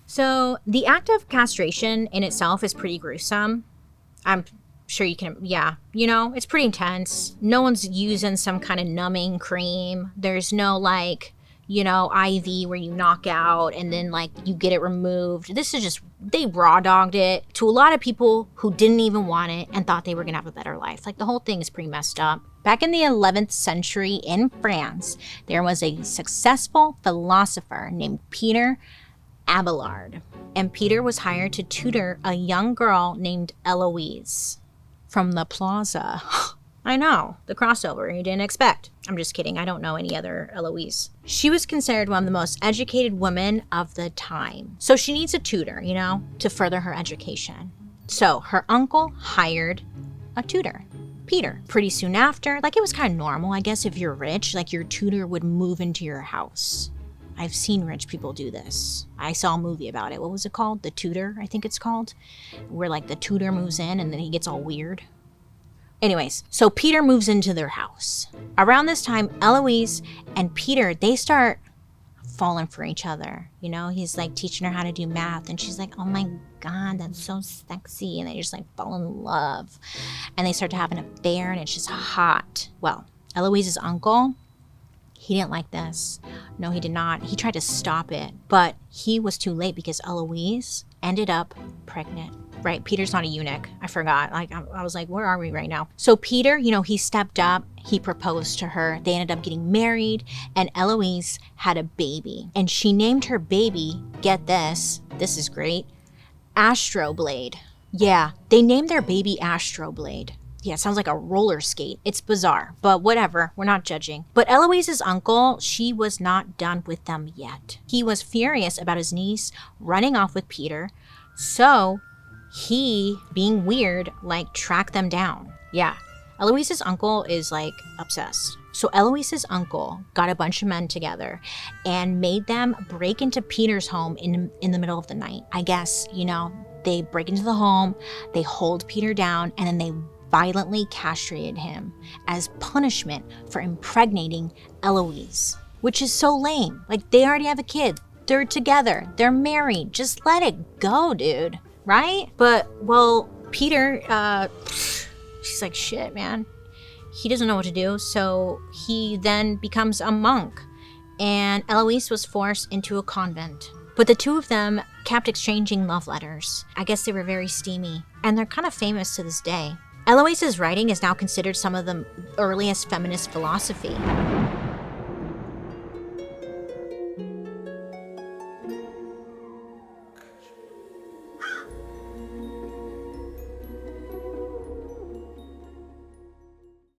So the act of castration in itself is pretty gruesome. I'm sure you can, yeah, it's pretty intense. No one's using some kind of numbing cream. There's no IV where you knock out and then you get it removed. This is just, they raw dogged it to a lot of people who didn't even want it and thought they were gonna have a better life. The whole thing is pretty messed up. Back in the 11th century in France, there was a successful philosopher named Peter Abelard. And Peter was hired to tutor a young girl named Eloise from the plaza. I know, the crossover you didn't expect. I'm just kidding, I don't know any other Eloise. She was considered one of the most educated women of the time. So she needs a tutor, to further her education. So her uncle hired a tutor, Peter. Pretty soon after, it was kind of normal, I guess, if you're rich, your tutor would move into your house. I've seen rich people do this. I saw a movie about it. What was it called? The Tutor, I think it's called. Where the tutor moves in and then he gets all weird. Anyways, so Peter moves into their house. Around this time, Eloise and Peter, they start falling for each other. He's teaching her how to do math and she's like, oh my God, that's so sexy. And they just fall in love. And they start to have an affair and it's just hot. Well, Eloise's uncle, he didn't like this. No, he did not. He tried to stop it, but he was too late because Eloise ended up pregnant. Right, Peter's not a eunuch. I forgot. I was like, where are we right now? So Peter, he stepped up. He proposed to her. They ended up getting married, and Eloise had a baby. And she named her baby, get this is great, Astroblade. Yeah, they named their baby Astroblade. Yeah, it sounds like a roller skate. It's bizarre, but whatever. We're not judging. But Eloise's uncle, she was not done with them yet. He was furious about his niece running off with Peter. So he, being weird, tracked them down. Yeah, Eloise's uncle is obsessed. So Eloise's uncle got a bunch of men together and made them break into Peter's home in the middle of the night. I guess, they break into the home, they hold Peter down, and then they violently castrated him as punishment for impregnating Eloise, which is so lame. They already have a kid. They're together. They're married. Just let it go, dude. Right? But, well, Peter, she's like, shit, man. He doesn't know what to do. So he then becomes a monk. And Eloise was forced into a convent. But the two of them kept exchanging love letters. I guess they were very steamy. And they're kind of famous to this day. Eloise's writing is now considered some of the earliest feminist philosophy.